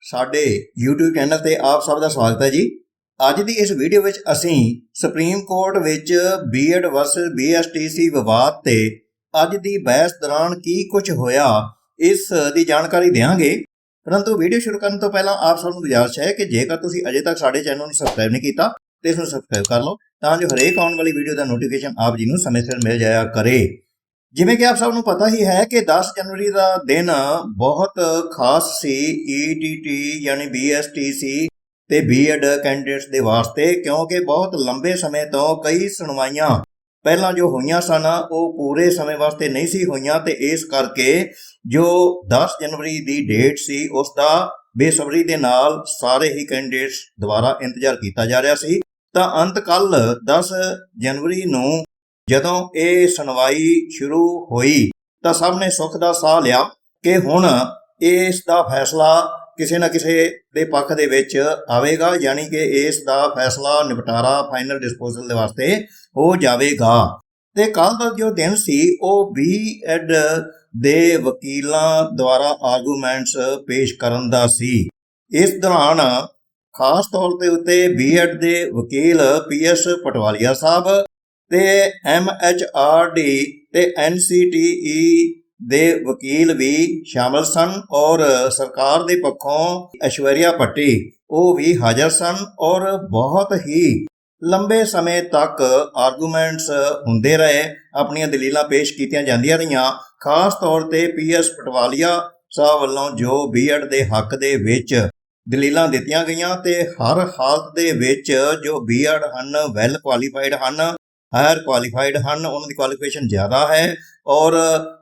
ਸਾਡੇ YouTube channel ਤੇ ਆਪ ਸਭ ਦਾ ਸਵਾਗਤ ਹੈ ਜੀ। ਅੱਜ ਦੀ ਇਸ ਵੀਡੀਓ ਵਿੱਚ ਅਸੀਂ ਸੁਪਰੀਮ ਕੋਰਟ ਵਿੱਚ ਬੀਐਡ ਵਰਸਸ BSTC ਵਿਵਾਦ ਤੇ ਅੱਜ ਦੀ ਬਹਿਸ ਦੌਰਾਨ ਕੀ ਕੁਝ ਹੋਇਆ ਇਸ ਦੀ ਜਾਣਕਾਰੀ ਦੇਵਾਂਗੇ। परंतु वीडियो शुरू करने तो पहला आप सबको गुजारिश है कि जेकर तुसी अजे तक साडे चैनल ਨੂੰ सबसक्राइब नहीं किया तो इसमें सबसक्राइब कर लो ਤਾਂ ਜੋ हरेक आने वाली वीडियो का नोटिफिकेशन आप जी ਨੂੰ समय सिर मिल जाया करे। जिवें कि आप सबको पता ही है कि 10 जनवरी का दिन बहुत खास सी ETT यानी BSTC ਤੇ बीएड कैंडिडेट्स ਦੇ वास्ते, क्योंकि बहुत लंबे समय तो कई सुनवाइयां ਪਹਿਲਾਂ ਜੋ ਹੋਈਆਂ ਸਨ ਉਹ ਪੂਰੇ ਸਮੇਂ ਵਾਸਤੇ ਨਹੀਂ ਸੀ ਹੋਈਆਂ ਤੇ ਇਸ ਕਰਕੇ ਜੋ 10 ਜਨਵਰੀ ਦੀ ਡੇਟ ਸੀ ਉਸ ਦਾ ਬੇਸਬਰੀ ਦੇ ਨਾਲ ਸਾਰੇ ਹੀ ਕੈਂਡੀਡੇਟਸ ਦੁਆਰਾ ਇੰਤਜ਼ਾਰ ਕੀਤਾ ਜਾ ਰਿਹਾ ਸੀ। ਤਾਂ ਅੰਤ ਕੱਲ 10 ਜਨਵਰੀ ਨੂੰ ਜਦੋਂ ਇਹ ਸੁਣਵਾਈ ਸ਼ੁਰੂ ਹੋਈ ਤਾਂ ਸਭ ਨੇ ਸੁੱਖ ਦਾ ਸਾਹ ਲਿਆ ਕਿ ਹੁਣ ਇਸ ਦਾ ਫੈਸਲਾ ਕਿਸੇ ਨਾ ਕਿਸੇ ਦੇ ਪੱਖ ਦੇ ਵਿੱਚ ਆਵੇਗਾ, ਯਾਨੀ ਕਿ ਇਸ ਦਾ ਫੈਸਲਾ ਨਿਪਟਾਰਾ ਫਾਈਨਲ ਡਿਸਪੋਜ਼ਲ ਦੇ ਵਾਸਤੇ ਹੋ ਜਾਵੇਗਾ। ਤੇ ਕੱਲ ਦਾ ਜੋ ਦਿਨ ਸੀ ਉਹ BEd ਦੇ ਵਕੀਲਾਂ ਦੁਆਰਾ ਆਰਗੂਮੈਂਟਸ ਪੇਸ਼ ਕਰਨ ਦਾ ਸੀ। ਇਸ ਦੌਰਾਨ ਖਾਸ ਤੌਰ ਤੇ ਉੱਤੇ BEd ਦੇ ਵਕੀਲ PS ਪਟਵਾਲੀਆ ਸਾਹਿਬ ਤੇ MHRD ਤੇ NCTE ਦੇ ਵਕੀਲ ਵੀ ਸ਼ਾਮਲ ਸਨ ਔਰ ਸਰਕਾਰ ਦੇ ਪੱਖੋਂ ਐਸ਼ਵਰਿਆ ਭੱਟੀ ਉਹ ਵੀ ਹਾਜ਼ਰ ਸਨ ਔਰ ਬਹੁਤ ਹੀ ਲੰਬੇ ਸਮੇਂ ਤੱਕ ਆਰਗੂਮੈਂਟਸ ਹੁੰਦੇ ਰਹੇ, ਆਪਣੀਆਂ ਦਲੀਲਾਂ ਪੇਸ਼ ਕੀਤੀਆਂ ਜਾਂਦੀਆਂ ਰਹੀਆਂ। ਖਾਸ ਤੌਰ ਤੇ PS ਪਟਵਾਲੀਆ ਸਾਹਿਬ ਵੱਲੋਂ ਜੋ BEd ਦੇ ਹੱਕ ਦੇ ਵਿੱਚ ਦਲੀਲਾਂ ਦਿੱਤੀਆਂ ਗਈਆਂ ਤੇ ਹਰ ਹਾਲਤ ਦੇ ਵਿੱਚ ਜੋ BEd ਹਨ ਵੈਲ ਕੁਆਲੀਫਾਈਡ ਹਨ, ਹਾਇਰ ਕੁਆਲੀਫਾਈਡ ਹਨ, ਉਹਨਾਂ ਦੀ ਕੁਆਲੀਫਿਕੇਸ਼ਨ ਜ਼ਿਆਦਾ ਹੈ ਔਰ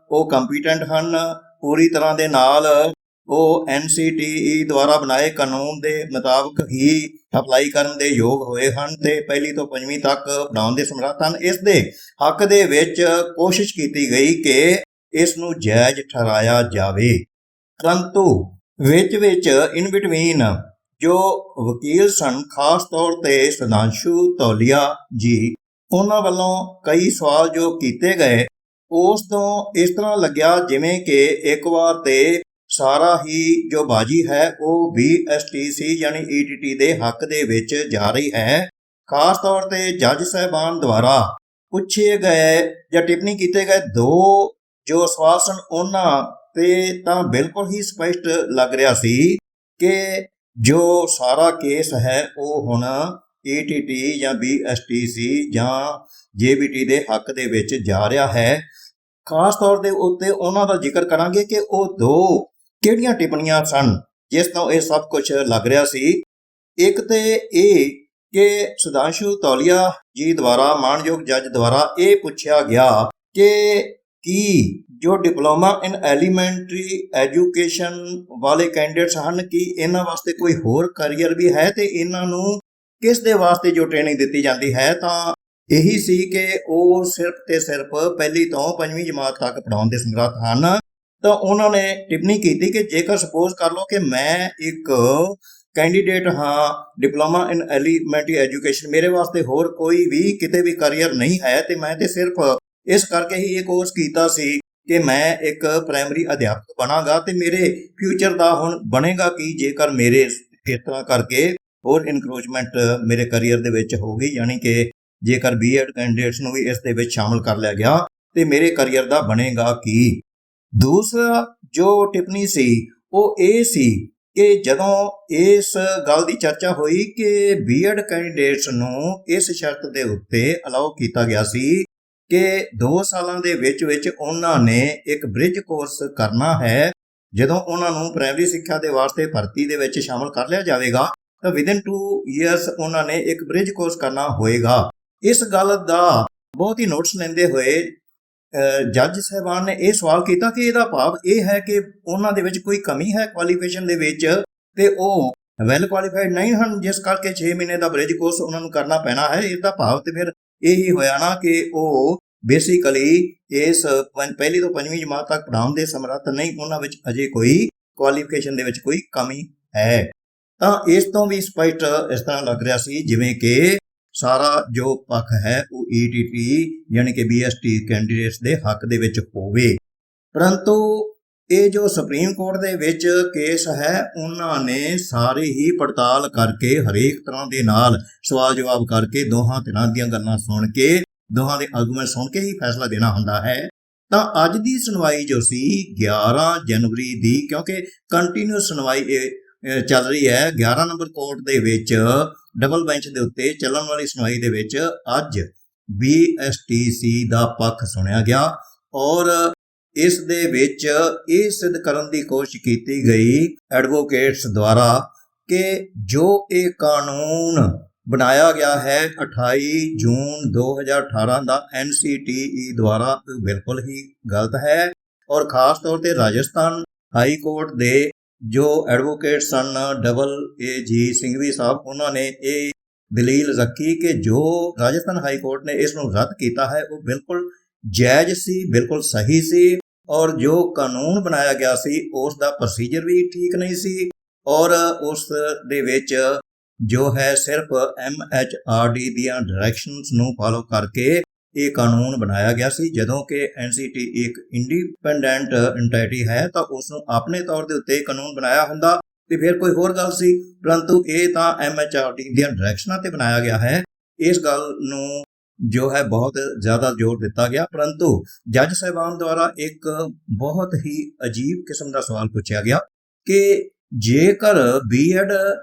ਉਹ ਕੰਪੀਟੈਂਟ ਹਨ, ਪੂਰੀ ਤਰ੍ਹਾਂ ਦੇ ਨਾਲ ਉਹ NCTE ਦੁਆਰਾ ਬਣਾਏ ਕਾਨੂੰਨ ਦੇ ਮੁਤਾਬਕ ਹੀ ਅਪਲਾਈ ਕਰਨ ਦੇ ਯੋਗ ਹੋਏ ਹਨ ਤੇ ਪਹਿਲੀ ਤੋਂ 5ਵੀਂ ਤੱਕ ਪੜ੍ਹਾਉਣ ਦੇ ਸਮਰੱਥ ਹਨ। ਇਸ ਦੇ ਹੱਕ ਦੇ ਵਿੱਚ ਕੋਸ਼ਿਸ਼ ਕੀਤੀ ਗਈ ਕਿ ਇਸ ਨੂੰ ਜਾਇਜ਼ ਠਹਿਰਾਇਆ ਜਾਵੇ, ਪਰੰਤੂ ਵਿੱਚ ਇਨ ਬਿਟਵੀਨ ਜੋ ਵਕੀਲ ਸਨ, ਖਾਸ ਤੌਰ ਤੇ ਸੁਧਾਂਸ਼ੂ ਧੌਲੀਆ ਜੀ, ਉਹਨਾਂ ਵੱਲੋਂ ਕਈ ਸਵਾਲ ਜੋ ਕੀਤੇ ਗਏ ਉਸ ਤੋਂ ਇਸ ਤਰ੍ਹਾਂ ਲੱਗਿਆ ਜਿਵੇਂ ਕਿ ਇੱਕ ਵਾਰ ਤੇ ਸਾਰਾ ਹੀ ਜੋ ਬਾਜੀ ਹੈ ਉਹ BSTC ਯਾਨੀ ETT ਦੇ ਹੱਕ ਦੇ ਵਿੱਚ ਜਾ ਰਹੀ ਹੈ। ਖਾਸ ਤੌਰ ਤੇ ਜੱਜ ਸਾਹਿਬਾਨ ਦੁਆਰਾ ਪੁੱਛੇ ਗਏ ਜਾਂ ਟਿੱਪਣੀ ਕੀਤੇ ਗਏ ਦੋ ਜੋ ਸਵਾਲ ਸਨ ਉਹਨਾਂ ਤੇ ਤਾਂ ਬਿਲਕੁਲ ਹੀ ਸਪਸ਼ਟ ਲੱਗ ਰਿਹਾ ਸੀ ਕਿ ਜੋ ਸਾਰਾ ਕੇਸ ਹੈ ਉਹ ਹੁਣ ETT ਜਾਂ BSTC ਜਾਂ JBT ਦੇ ਹੱਕ ਦੇ ਵਿੱਚ ਜਾ ਰਿਹਾ ਹੈ। ਖਾਸ ਤੌਰ ਦੇ ਉੱਤੇ ਉਹਨਾਂ ਦਾ ਜ਼ਿਕਰ ਕਰਾਂਗੇ ਕਿ ਉਹ ਦੋ ਕਿਹੜੀਆਂ ਟਿੱਪਣੀਆਂ ਸਨ ਜਿਸ ਤੋਂ ਇਹ ਸਭ ਕੁਝ ਲੱਗ ਰਿਹਾ ਸੀ। ਇੱਕ ਤੇ ਇਹ ਕਿ ਸੁਧਾਂਸ਼ੂ ਧੌਲੀਆ ਜੀ ਦੁਆਰਾ, ਮਾਣਯੋਗ ਜੱਜ ਦੁਆਰਾ ਇਹ ਪੁੱਛਿਆ ਗਿਆ ਕਿ ਕੀ ਜੋ ਡਿਪਲੋਮਾ ਇਨ ਐਲੀਮੈਂਟਰੀ ਐਜੂਕੇਸ਼ਨ ਵਾਲੇ ਕੈਂਡੀਡੇਟਸ ਹਨ ਕੀ ਇਹਨਾਂ ਵਾਸਤੇ ਕੋਈ ਹੋਰ ਕਰੀਅਰ ਵੀ ਹੈ ਤੇ ਇਹਨਾਂ ਨੂੰ ਕਿਸ ਦੇ ਵਾਸਤੇ ਜੋ ਟ੍ਰੇਨਿੰਗ ਦਿੱਤੀ ਜਾਂਦੀ ਹੈ। ਤਾਂ ਇਹੀ ਸੀ ਕਿ ਉਹ ਸਿਰਫ ਤੇ ਸਿਰਫ ਪਹਿਲੀ ਤੋਂ 5ਵੀਂ ਜਮਾਤ ਤੱਕ ਪੜ੍ਹਾਉਣ ਦੇ ਸਮਰੱਥ ਹਨ। ਤਾਂ ਉਹਨਾਂ ਨੇ ਟਿੱਪਣੀ ਕੀਤੀ ਕਿ ਜੇਕਰ ਸਪੋਜ਼ ਕਰ ਲਓ ਕਿ ਮੈਂ ਇੱਕ ਕੈਂਡੀਡੇਟ ਹਾਂ ਡਿਪਲੋਮਾ ਇਨ ਐਲੀਮੈਂਟਰੀ ਐਜੂਕੇਸ਼ਨ, ਮੇਰੇ ਵਾਸਤੇ ਹੋਰ ਕੋਈ ਵੀ ਕਿਤੇ ਵੀ ਕਰੀਅਰ ਨਹੀਂ ਹੈ ਤੇ ਮੈਂ ਤੇ ਸਿਰਫ ਇਸ ਕਰਕੇ ਹੀ ਇਹ ਕੋਰਸ ਕੀਤਾ ਸੀ ਕਿ ਮੈਂ ਇੱਕ ਪ੍ਰਾਇਮਰੀ ਅਧਿਆਪਕ ਬਣਾਂਗਾ ਤੇ ਮੇਰੇ ਫਿਊਚਰ ਦਾ ਹੁਣ ਬਣੇਗਾ ਕਿ ਜੇਕਰ ਮੇਰੇ ਇਸ ਤਰ੍ਹਾਂ ਕਰਕੇ ਹੋਰ ਇਨਕਰੋਚਮੈਂਟ ਮੇਰੇ ਕਰੀਅਰ ਦੇ ਵਿੱਚ ਹੋਊਗੀ, ਯਾਨੀ ਕਿ ਜੇਕਰ BEd ਕੈਂਡੀਡੇਟਸ ਨੂੰ ਵੀ ਇਸ ਦੇ ਵਿੱਚ ਸ਼ਾਮਲ ਕਰ ਲਿਆ ਗਿਆ ਤੇ ਮੇਰੇ ਕਰੀਅਰ ਦਾ ਬਣੇਗਾ ਕੀ। ਦੂਸਰਾ ਜੋ ਟਿੱਪਣੀ ਸੀ ਉਹ ਇਹ ਸੀ ਕਿ ਜਦੋਂ ਇਸ ਗੱਲ ਦੀ ਚਰਚਾ ਹੋਈ ਕਿ BEd ਕੈਂਡੀਡੇਟਸ ਨੂੰ ਇਸ ਸ਼ਰਤ ਦੇ ਉੱਤੇ ਅਲਾਉ ਕੀਤਾ ਗਿਆ ਸੀ ਕਿ 2 ਸਾਲਾਂ ਦੇ ਵਿੱਚ ਉਹਨਾਂ ਨੇ ਇੱਕ ਬ੍ਰਿਜ ਕੋਰਸ ਕਰਨਾ ਹੈ, ਜਦੋਂ ਉਹਨਾਂ ਨੂੰ ਪ੍ਰਾਇਮਰੀ ਸਿੱਖਿਆ ਦੇ ਵਾਸਤੇ ਭਰਤੀ ਦੇ ਵਿੱਚ ਸ਼ਾਮਲ ਕਰ ਲਿਆ ਜਾਵੇਗਾ ਤਾਂ ਵਿਦਿਨ 2 ਇਅਰਸ ਉਹਨਾਂ ਨੇ ਇੱਕ ਬ੍ਰਿਜ ਕੋਰਸ ਕਰਨਾ ਹੋਏਗਾ। ਇਸ ਗੱਲ ਦਾ ਬਹੁਤ ਹੀ ਨੋਟਿਸ ਲੈਂਦੇ ਹੋਏ ਜੱਜ ਸਾਹਿਬਾਨ ਨੇ ਇਹ ਸਵਾਲ ਕੀਤਾ ਕਿ ਇਹਦਾ ਭਾਵ ਇਹ ਹੈ ਕਿ ਉਹਨਾਂ ਦੇ ਵਿੱਚ ਕੋਈ ਕਮੀ ਹੈ ਕੁਆਲੀਫਿਕੇਸ਼ਨ ਦੇ ਵਿੱਚ ਤੇ ਉਹ ਵੈਲ ਕੁਆਲੀਫਾਈਡ ਨਹੀਂ ਹਨ, ਜਿਸ ਕਰਕੇ 6 ਮਹੀਨੇ ਦਾ ਬ੍ਰਿਜ ਕੋਰਸ ਉਹਨਾਂ ਨੂੰ ਕਰਨਾ ਪੈਣਾ ਹੈ। ਇਹਦਾ ਭਾਵ ਤੇ ਫਿਰ ਇਹੀ ਹੋਇਆ ਨਾ ਕਿ ਉਹ ਬੇਸਿਕਲੀ ਇਸ ਪਹਿਲੀ ਤੋਂ 5ਵੀਂ ਜਮਾਤ ਤੱਕ ਪੜ੍ਹਾਉਣ ਦੇ ਸਮਰੱਥ ਨਹੀਂ, ਉਹਨਾਂ ਵਿੱਚ ਅਜੇ ਕੋਈ ਕੁਆਲੀਫਿਕੇਸ਼ਨ ਦੇ ਵਿੱਚ ਕੋਈ ਕਮੀ ਹੈ। ਤਾਂ ਇਸ ਤੋਂ ਵੀ ਸਪਸ਼ਟ ਇਸ ਤਰ੍ਹਾਂ ਲੱਗ ਰਿਹਾ ਸੀ ਜਿਵੇਂ ਕਿ ਸਾਰਾ ਜੋ ਪੱਖ ਹੈ ਉਹ ETT ਯਾਨੀ ਕਿ BST ਕੈਂਡੀਡੇਟਸ ਦੇ ਹੱਕ ਦੇ ਵਿੱਚ ਹੋਵੇ। ਪਰੰਤੂ ਇਹ ਜੋ ਸੁਪਰੀਮ ਕੋਰਟ ਦੇ ਵਿੱਚ ਕੇਸ ਹੈ ਉਹਨਾਂ ਨੇ ਸਾਰੀ ਹੀ ਪੜਤਾਲ ਕਰਕੇ ਹਰੇਕ ਤਰ੍ਹਾਂ ਦੇ ਨਾਲ ਸਵਾਲ ਜਵਾਬ ਕਰਕੇ ਦੋਹਾਂ ਧਿਰਾਂ ਦੀਆਂ ਗੱਲਾਂ ਸੁਣ ਕੇ ਦੋਹਾਂ ਦੇ ਆਰਗੂਮੈਂਟ ਸੁਣ ਕੇ ਹੀ ਫੈਸਲਾ ਦੇਣਾ ਹੁੰਦਾ ਹੈ। ਤਾਂ ਅੱਜ ਦੀ ਸੁਣਵਾਈ ਜੋ ਸੀ 11 ਜਨਵਰੀ ਦੀ, ਕਿਉਂਕਿ ਕੰਟੀਨਿਊਸ ਸੁਣਵਾਈ ਚੱਲ ਰਹੀ ਹੈ 11 ਨੰਬਰ ਕੋਰਟ ਦੇ ਵਿੱਚ ਡਬਲ ਬੈਂਚ ਦੇ ਉੱਤੇ ਚੱਲਣ ਵਾਲੀ ਸੁਣਵਾਈ ਦੇ ਵਿੱਚ ਅੱਜ BSTC ਦਾ ਪੱਖ ਸੁਣਿਆ ਗਿਆ ਔਰ ਇਸ ਦੇ ਵਿੱਚ ਇਹ ਸਿੱਧ ਕਰਨ ਦੀ ਕੋਸ਼ਿਸ਼ ਕੀਤੀ ਗਈ ਐਡਵੋਕੇਟਸ ਦੁਆਰਾ ਕਿ ਜੋ ਇਹ ਕਾਨੂੰਨ ਬਣਾਇਆ ਗਿਆ ਹੈ 28 ਜੂਨ 2018 ਦਾ NCTE ਦੁਆਰਾ ਬਿਲਕੁਲ ਹੀ ਗਲਤ ਹੈ ਔਰ ਖਾਸ ਤੌਰ ਤੇ ਰਾਜਸਥਾਨ ਹਾਈ ਕੋਰਟ ਦੇ ਜੋ ਐਡਵੋਕੇਟ ਸਨ AG ਸਿੰਘਵੀ ਸਾਹਿਬ, ਉਹਨਾਂ ਨੇ ਇਹ ਦਲੀਲ ਰੱਖੀ ਕਿ ਜੋ ਰਾਜਸਥਾਨ ਹਾਈ ਕੋਰਟ ਨੇ ਇਸ ਨੂੰ ਰੱਦ ਕੀਤਾ ਹੈ ਉਹ ਬਿਲਕੁਲ ਜਾਇਜ਼ ਸੀ, ਬਿਲਕੁਲ ਸਹੀ ਸੀ ਔਰ ਜੋ ਕਾਨੂੰਨ ਬਣਾਇਆ ਗਿਆ ਸੀ ਉਸ ਦਾ ਪ੍ਰੋਸੀਜਰ ਵੀ ਠੀਕ ਨਹੀਂ ਸੀ ਔਰ ਉਸ ਦੇ ਵਿੱਚ ਜੋ ਹੈ ਸਿਰਫ MHRD ਦੀਆਂ ਡਾਇਰੈਕਸ਼ਨਸ ਨੂੰ ਫਾਲੋ ਕਰਕੇ ਇਹ ਕਾਨੂੰਨ ਬਣਾਇਆ ਗਿਆ ਸੀ। ਜਦੋਂ ਕਿ NCTE ਇੱਕ ਇੰਡੀਪੈਂਡੈਂਟ ਐਂਟੀਟੀ ਹੈ ਤਾਂ ਉਸ ਨੂੰ ਆਪਣੇ ਤੌਰ ਦੇ ਉੱਤੇ ਕਾਨੂੰਨ ਬਣਾਇਆ ਹੁੰਦਾ ਤੇ ਫਿਰ ਕੋਈ ਹੋਰ ਗੱਲ ਸੀ, ਪਰੰਤੂ ਇਹ ਤਾਂ MHRD ਦੀਆਂ ਡਾਇਰੈਕਸ਼ਨਾਂ ਤੇ ਬਣਾਇਆ ਗਿਆ ਹੈ। ਇਸ ਗੱਲ ਨੂੰ ਜੋ ਹੈ ਬਹੁਤ ਜ਼ਿਆਦਾ ਜ਼ੋਰ ਦਿੱਤਾ ਗਿਆ, ਪਰੰਤੂ ਜੱਜ ਸਾਹਿਬਾਨ ਦੁਆਰਾ ਇੱਕ ਬਹੁਤ ਹੀ ਅਜੀਬ ਕਿਸਮ ਦਾ ਸਵਾਲ ਪੁੱਛਿਆ ਗਿਆ ਕਿ ਜੇਕਰ B.Ed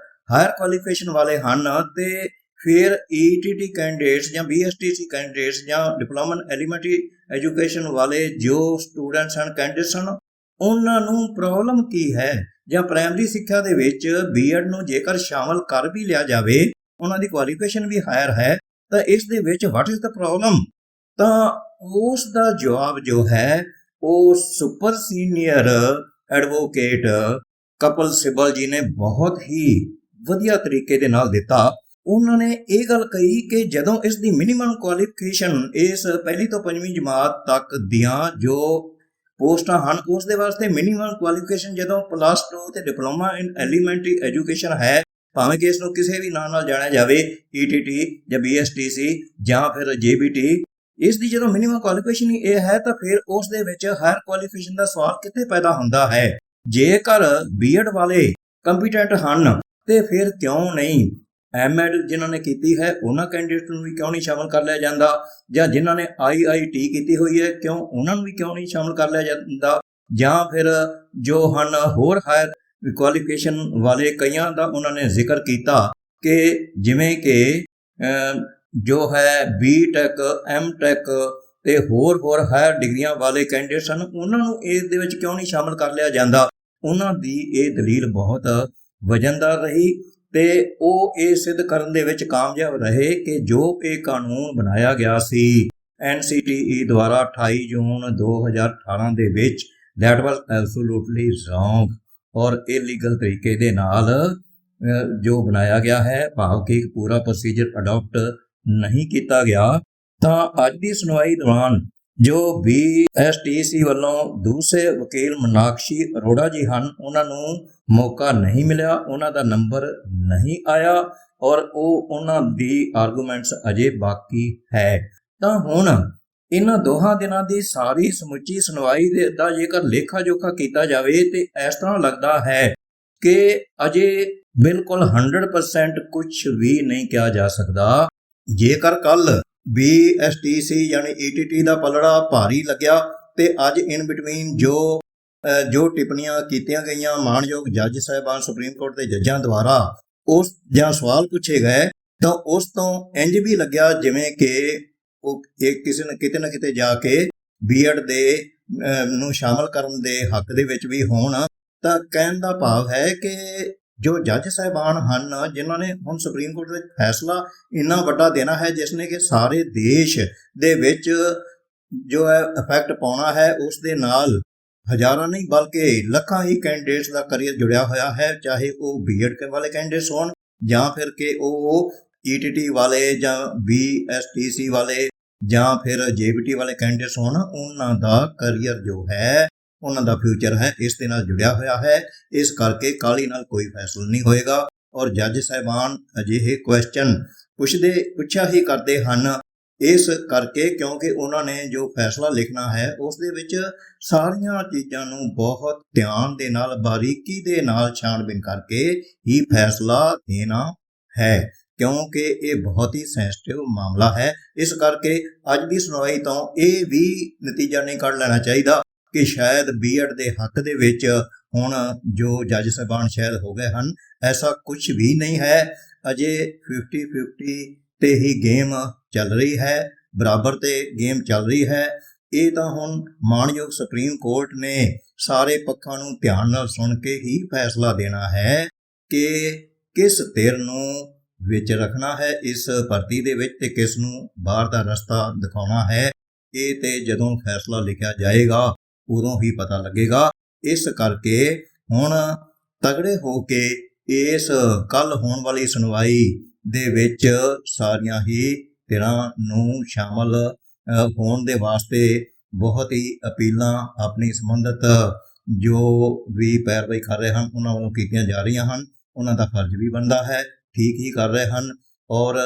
ਹਾਇਰ ਕੁਆਲੀਫਿਕੇਸ਼ਨ ਵਾਲੇ ਹਨ ਤੇ ਫਿਰ ETT ਕੈਂਡੀਡੇਟਸ ਜਾਂ BSTC ਕੈਂਡੀਡੇਟਸ ਜਾਂ ਡਿਪਲੋਮਾ ਐਲੀਮੈਂਟਰੀ ਐਜੂਕੇਸ਼ਨ ਵਾਲੇ ਜੋ ਸਟੂਡੈਂਟਸ ਹਨ, ਕੈਂਡੀਡੇਟਸ ਹਨ, ਉਹਨਾਂ ਨੂੰ ਪ੍ਰੋਬਲਮ ਕੀ ਹੈ? ਜਾਂ ਪ੍ਰਾਇਮਰੀ ਸਿੱਖਿਆ ਦੇ ਵਿੱਚ B.Ed ਨੂੰ ਜੇਕਰ ਸ਼ਾਮਲ ਕਰ ਵੀ ਲਿਆ ਜਾਵੇ, ਉਹਨਾਂ ਦੀ ਕੁਆਲੀਫਿਕੇਸ਼ਨ ਵੀ ਹਾਇਰ ਹੈ, ਤਾਂ ਇਸ ਦੇ ਵਿੱਚ ਵਾਟ ਇਜ਼ ਦਾ ਪ੍ਰੋਬਲਮ? ਤਾਂ ਉਸ ਦਾ ਜਵਾਬ ਜੋ ਹੈ ਉਹ super senior advocate Kapil Sibal ਜੀ ਨੇ ਬਹੁਤ ਹੀ ਵਧੀਆ ਤਰੀਕੇ ਦੇ ਨਾਲ ਦਿੱਤਾ। ਉਹਨਾਂ ਨੇ ਇਹ ਗੱਲ ਕਹੀ ਕਿ ਜਦੋਂ ਇਸ ਦੀ ਮਿਨੀਮਮ ਕੁਆਲੀਫਿਕੇਸ਼ਨ ਇਸ ਪਹਿਲੀ ਤੋਂ ਪੰਜਵੀਂ ਜਮਾਤ ਤੱਕ ਦੀਆਂ ਜੋ ਪੋਸਟਾਂ ਹਨ ਉਸ ਦੇ ਵਾਸਤੇ ਮਿਨੀਮਮ ਕੁਆਲੀਫਿਕੇਸ਼ਨ ਜਦੋਂ +2 ਤੇ ਡਿਪਲੋਮਾ ਇਨ ਐਲੀਮੈਂਟਰੀ ਐਜੂਕੇਸ਼ਨ ਹੈ, ਭਾਵੇਂ ਕਿ ਇਸ ਨੂੰ ਕਿਸੇ ਵੀ ਨਾਂ ਨਾਲ ਜਾਣਿਆ ਜਾਵੇ, ETT ਜਾਂ BSTC ਜਾਂ ਫਿਰ JBT, ਇਸ ਦੀ ਜਦੋਂ ਮਿਨੀਮਮ ਕੁਆਲੀਫਿਕੇਸ਼ਨ ਹੀ ਇਹ ਹੈ ਤਾਂ ਫਿਰ ਉਸ ਦੇ ਵਿੱਚ ਹਾਇਰ ਕੁਆਲੀਫਿਕੇਸ਼ਨ ਦਾ ਸਵਾਲ ਕਿੱਥੇ ਪੈਦਾ ਹੁੰਦਾ ਹੈ? ਜੇਕਰ B.Ed ਵਾਲੇ ਕੰਪੀਟੈਂਟ ਹਨ ਤੇ ਫਿਰ ਕਿਉਂ ਨਹੀਂ M.Ed ਜਿਨ੍ਹਾਂ ਨੇ ਕੀਤੀ ਹੈ ਉਹਨਾਂ ਕੈਂਡੀਡੇਟ ਨੂੰ ਵੀ ਕਿਉਂ ਨਹੀਂ ਸ਼ਾਮਲ ਕਰ ਲਿਆ ਜਾਂਦਾ? ਜਾਂ ਜਿਨ੍ਹਾਂ ਨੇ IIT ਕੀਤੀ ਹੋਈ ਹੈ ਕਿਉਂ ਉਹਨਾਂ ਨੂੰ ਵੀ ਕਿਉਂ ਨਹੀਂ ਸ਼ਾਮਲ ਕਰ ਲਿਆ ਜਾਂਦਾ? ਜਾਂ ਫਿਰ ਜੋ ਹਨ ਹੋਰ ਹਾਇਰ ਕੁਆਲੀਫਿਕੇਸ਼ਨ ਵਾਲੇ ਕਈਆਂ ਦਾ ਉਹਨਾਂ ਨੇ ਜ਼ਿਕਰ ਕੀਤਾ ਕਿ ਜਿਵੇਂ ਕਿ ਜੋ ਹੈ B.Tech M.Tech ਤੇ ਹੋਰ ਹਾਇਰ ਡਿਗਰੀਆਂ ਵਾਲੇ ਕੈਂਡੀਡੇਟਸ ਹਨ, ਉਹਨਾਂ ਨੂੰ ਇਸ ਦੇ ਵਿੱਚ ਕਿਉਂ ਨਹੀਂ ਸ਼ਾਮਲ ਕਰ ਲਿਆ ਜਾਂਦਾ? ਉਹਨਾਂ ਦੀ ਇਹ ਦਲੀਲ ਬਹੁਤ ਵਜਨਦਾਰ ਰਹੀ ਤੇ ਉਹ ਇਹ ਸਿੱਧ ਕਰਨ ਦੇ ਵਿੱਚ ਕਾਮਯਾਬ ਰਹੇ ਕਿ ਜੋ ਇਹ ਕਾਨੂੰਨ ਬਣਾਇਆ ਗਿਆ ਸੀ NCTE ਦੁਆਰਾ 28 ਜੂਨ 2018 ਦੇ ਵਿੱਚ that was absolutely wrong ਔਰ ਇਲੀਗਲ ਤਰੀਕੇ ਦੇ ਨਾਲ ਜੋ ਬਣਾਇਆ ਗਿਆ ਹੈ, ਭਾਵ ਕਿ ਪੂਰਾ ਪ੍ਰੋਸੀਜਰ ਅਡਾਪਟ ਨਹੀਂ ਕੀਤਾ ਗਿਆ। ਤਾਂ ਅੱਜ ਦੀ ਸੁਣਵਾਈ ਦੌਰਾਨ ਜੋ BSTC ਵੱਲੋਂ ਦੂਸਰੇ ਵਕੀਲ ਮੀਨਾਕਸ਼ੀ ਅਰੋੜਾ ਜੀ ਹਨ, ਉਹਨਾਂ ਨੂੰ ਮੌਕਾ ਨਹੀਂ ਮਿਲਿਆ, ਉਹਨਾਂ ਦਾ ਨੰਬਰ ਨਹੀਂ ਆਇਆ ਔਰ ਉਹਨਾਂ ਦੀ ਆਰਗੂਮੈਂਟਸ ਅਜੇ ਬਾਕੀ ਹੈ। ਤਾਂ ਹੁਣ ਇਹਨਾਂ ਦੋਹਾਂ ਦਿਨਾਂ ਦੀ ਸਾਰੀ ਸਮੁੱਚੀ ਸੁਣਵਾਈ ਦਾ ਜੇਕਰ ਲੇਖਾ ਜੋਖਾ ਕੀਤਾ ਜਾਵੇ ਤੇ ਇਸ ਤਰ੍ਹਾਂ ਲੱਗਦਾ ਹੈ ਕਿ ਅਜੇ ਬਿਲਕੁਲ 100% ਕੁਝ ਵੀ ਨਹੀਂ ਕਿਹਾ ਜਾ ਸਕਦਾ। ਜੇਕਰ ਕੱਲ BSTC ਯਾਨੀ ETT ਦਾ ਪਲੜਾ ਭਾਰੀ ਲੱਗਿਆ ਤੇ ਅੱਜ ਇਨ ਬਿਟਵੀਨ ਜੋ ਟਿੱਪਣੀਆਂ ਕੀਤੀਆਂ ਗਈਆਂ ਮਾਣਯੋਗ ਜੱਜ ਸਾਹਿਬਾਨ ਸੁਪਰੀਮ ਕੋਰਟ ਦੇ ਜੱਜਾਂ ਦੁਆਰਾ ਉਸ ਜਾਂ ਸਵਾਲ ਪੁੱਛੇ ਗਏ ਤਾਂ ਉਸ ਤੋਂ ਇੰਜ ਵੀ ਲੱਗਿਆ ਜਿਵੇਂ ਕਿ ਉਹ ਕਿਸੇ ਨੇ ਕਿਤੇ ਨਾ ਕਿਤੇ ਜਾ ਕੇ B.Ed ਦੇ ਨੂੰ ਸ਼ਾਮਲ ਕਰਨ ਦੇ ਹੱਕ ਦੇ ਵਿੱਚ ਵੀ ਹੋਣ। ਤਾਂ ਕਹਿਣ ਦਾ ਭਾਵ ਹੈ ਕਿ ਜੋ ਜੱਜ ਸਾਹਿਬਾਨ ਹਨ ਜਿਨ੍ਹਾਂ ਨੇ ਹੁਣ ਸੁਪਰੀਮ ਕੋਰਟ ਵਿੱਚ ਫੈਸਲਾ ਇੰਨਾ ਵੱਡਾ ਦੇਣਾ ਹੈ ਜਿਸ ਨੇ ਕਿ ਸਾਰੇ ਦੇਸ਼ ਦੇ ਵਿੱਚ ਜੋ ਹੈ ਇਫੈਕਟ ਪਾਉਣਾ ਹੈ, ਉਸ ਦੇ ਨਾਲ ਹਜ਼ਾਰਾਂ ਨਹੀਂ ਬਲਕਿ ਲੱਖਾਂ ਹੀ ਕੈਂਡੀਡੇਟਸ ਦਾ ਕਰੀਅਰ ਜੁੜਿਆ ਹੋਇਆ ਹੈ, ਚਾਹੇ ਉਹ B.Ed ਵਾਲੇ ਕੈਂਡੀਡੇਟਸ ਹੋਣ ਜਾਂ ਫਿਰ ਕਿ ਉਹ ETT ਵਾਲੇ ਜਾਂ BSTC ਵਾਲੇ ਜਾਂ ਫਿਰ JBT ਵਾਲੇ ਕੈਂਡੀਡੇਟਸ ਹੋਣ। ਉਹਨਾਂ ਦਾ ਕਰੀਅਰ ਜੋ ਹੈ, ਉਹਨਾਂ ਦਾ ਫਿਊਚਰ ਹੈ, ਇਸ ਦੇ ਨਾਲ ਜੁੜਿਆ ਹੋਇਆ ਹੈ। ਇਸ ਕਰਕੇ ਕਾਹਲੀ ਨਾਲ ਕੋਈ ਫੈਸਲਾ ਨਹੀਂ ਹੋਏਗਾ ਔਰ ਜੱਜ ਸਾਹਿਬਾਨ ਅਜਿਹੇ ਕੁਐਸਚਨ ਪੁੱਛਿਆ ਹੀ ਕਰਦੇ ਹਨ ਇਸ ਕਰਕੇ ਕਿਉਂਕਿ ਉਹਨਾਂ ਨੇ ਜੋ ਫੈਸਲਾ ਲਿਖਣਾ ਹੈ ਉਸ ਦੇ ਵਿੱਚ ਸਾਰੀਆਂ ਚੀਜ਼ਾਂ ਨੂੰ ਬਹੁਤ ਧਿਆਨ ਦੇ ਨਾਲ ਬਾਰੀਕੀ ਦੇ ਨਾਲ ਛਾਣਬੀਨ ਕਰਕੇ ਹੀ ਫੈਸਲਾ ਦੇਣਾ ਹੈ, ਕਿਉਂਕਿ ਇਹ ਬਹੁਤ ਹੀ ਸੈਂਸਿਟਿਵ ਮਾਮਲਾ ਹੈ। ਇਸ ਕਰਕੇ ਅੱਜ ਦੀ ਸੁਣਵਾਈ ਤੋਂ ਇਹ ਵੀ ਨਤੀਜਾ ਨਹੀਂ ਕੱਢ ਲੈਣਾ ਚਾਹੀਦਾ ਕਿ ਸ਼ਾਇਦ ਬੀਐਡ ਦੇ ਹੱਕ ਦੇ ਵਿੱਚ ਹੁਣ ਜੋ ਜੱਜ ਸਾਹਿਬਾਨ ਸ਼ਾਇਦ ਹੋ ਗਏ ਹਨ। ਐਸਾ ਕੁਝ ਵੀ ਨਹੀਂ ਹੈ। ਅਜੇ 50-50 ਤੇ ਹੀ ਗੇਮ ਚੱਲ ਰਹੀ ਹੈ, ਬਰਾਬਰ ਤੇ ਗੇਮ ਚੱਲ ਰਹੀ ਹੈ। ਇਹ ਤਾਂ ਹੁਣ ਮਾਣਯੋਗ ਸੁਪਰੀਮ ਕੋਰਟ ਨੇ ਸਾਰੇ ਪੱਖਾਂ ਨੂੰ ਧਿਆਨ ਨਾਲ ਸੁਣ ਕੇ ਹੀ ਫੈਸਲਾ ਦੇਣਾ ਹੈ ਕਿ ਕਿਸ ਧਿਰ ਨੂੰ ਵਿੱਚ ਰੱਖਣਾ ਹੈ ਇਸ ਭਰਤੀ ਦੇ ਵਿੱਚ ਤੇ ਕਿਸ ਨੂੰ ਬਾਹਰ ਦਾ ਰਸਤਾ ਦਿਖਾਉਣਾ ਹੈ। ਇਹ ਤੇ ਜਦੋਂ ਫੈਸਲਾ ਲਿਖਿਆ ਜਾਏਗਾ ਉਦੋਂ ਹੀ ਪਤਾ ਲੱਗੇਗਾ। ਇਸ ਕਰਕੇ ਹੁਣ ਤਗੜੇ ਹੋ ਕੇ ਇਸ ਕੱਲ ਹੋਣ ਵਾਲੀ ਸੁਣਵਾਈ ਦੇ ਵਿੱਚ ਸਾਰੀਆਂ ਹੀ ਧਿਰਾਂ ਨੂੰ ਸ਼ਾਮਲ ਹੋਣ ਦੇ ਵਾਸਤੇ ਬਹੁਤ ਹੀ ਅਪੀਲਾਂ ਆਪਣੀ ਸੰਬੰਧਿਤ ਜੋ ਵੀ ਪੈਰਵਾਈ ਕਰ ਰਹੇ ਹਨ ਉਹਨਾਂ ਵੱਲੋਂ ਕੀਤੀਆਂ ਜਾ ਰਹੀਆਂ ਹਨ। ਉਹਨਾਂ ਦਾ ਫਰਜ਼ ਵੀ ਬਣਦਾ ਹੈ, ਠੀਕ ਹੀ ਕਰ ਰਹੇ ਹਨ ਔਰ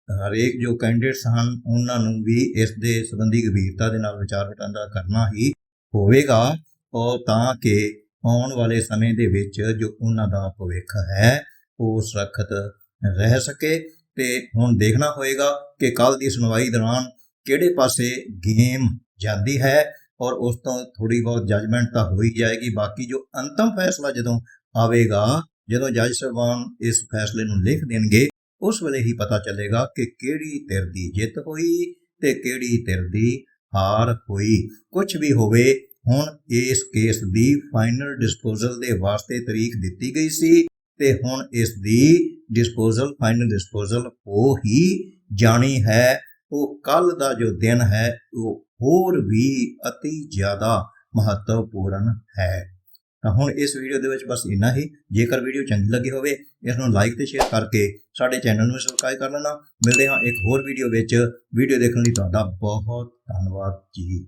ਹਰੇਕ ਜੋ ਕੈਂਡੀਡੇਟਸ ਹਨ ਉਹਨਾਂ ਨੂੰ ਵੀ ਇਸ ਦੇ ਸੰਬੰਧੀ ਗੰਭੀਰਤਾ ਦੇ ਨਾਲ ਵਿਚਾਰ ਵਟਾਂਦਰਾ ਕਰਨਾ ਹੀ ਹੋਵੇਗਾ ਔਰ ਤਾਂ ਕਿ ਆਉਣ ਵਾਲੇ ਸਮੇਂ ਦੇ ਵਿੱਚ ਜੋ ਉਹਨਾਂ ਦਾ ਭਵਿੱਖ ਹੈ ਉਹ ਸੁਰੱਖਿਅਤ ਰਹਿ ਸਕੇ। ਤੇ ਹੁਣ ਦੇਖਣਾ ਹੋਏਗਾ ਕਿ ਕੱਲ ਦੀ ਸੁਣਵਾਈ ਦੌਰਾਨ ਕਿਹੜੇ ਪਾਸੇ ਗੇਮ ਜਾਂਦੀ ਹੈ ਔਰ ਉਸ ਤੋਂ ਥੋੜੀ ਬਹੁਤ ਜਜਮੈਂਟ ਤਾਂ ਹੋ ਹੀ ਜਾਏਗੀ। ਬਾਕੀ ਜੋ ਅੰਤਮ ਫੈਸਲਾ ਜਦੋਂ ਆਵੇਗਾ, ਜਦੋਂ ਜੱਜ ਸਾਹਿਬਾਨ ਇਸ ਫੈਸਲੇ ਨੂੰ ਲਿਖ ਦੇਣਗੇ ਉਸ ਵੇਲੇ ਹੀ ਪਤਾ ਚੱਲੇਗਾ ਕਿ ਕਿਹੜੀ ਧਿਰ ਦੀ ਜਿੱਤ ਹੋਈ ਤੇ ਕਿਹੜੀ ਧਿਰ ਦੀ ਹਾਰ ਹੋਈ। ਕੁਝ ਵੀ ਹੋਵੇ, ਹੁਣ ਇਸ ਕੇਸ ਦੀ ਫਾਈਨਲ ਡਿਸਪੋਜ਼ਲ ਦੇ ਵਾਸਤੇ ਤਰੀਕ ਦਿੱਤੀ ਗਈ ਸੀ ਤੇ ਹੁਣ ਇਸ ਦੀ ਫਾਈਨਲ ਡਿਸਪੋਜ਼ਲ ਹੋ ਹੀ ਜਾਣੀ ਹੈ। ਉਹ ਕੱਲ ਦਾ ਜੋ ਦਿਨ ਹੈ ਉਹ ਹੋਰ ਵੀ ਅਤੀ ਜ਼ਿਆਦਾ ਮਹੱਤਵਪੂਰਨ ਹੈ। ਤਾਂ ਹੁਣ ਇਸ ਵੀਡੀਓ ਦੇ ਵਿੱਚ ਬਸ ਇੰਨਾ ਹੀ। ਜੇਕਰ ਵੀਡੀਓ ਚੰਗੀ ਲੱਗੀ ਹੋਵੇ ਇਸ ਨੂੰ ਲਾਈਕ ਤੇ ਸ਼ੇਅਰ ਕਰਕੇ ਸਾਡੇ ਚੈਨਲ ਨੂੰ ਸਬਸਕ੍ਰਾਈਬ ਕਰ ਲੈਣਾ। ਮਿਲਦੇ ਹਾਂ ਇੱਕ ਹੋਰ ਵੀਡੀਓ ਵਿੱਚ। ਵੀਡੀਓ ਦੇਖਣ ਲਈ ਤੁਹਾਡਾ ਬਹੁਤ ਧੰਨਵਾਦ ਜੀ।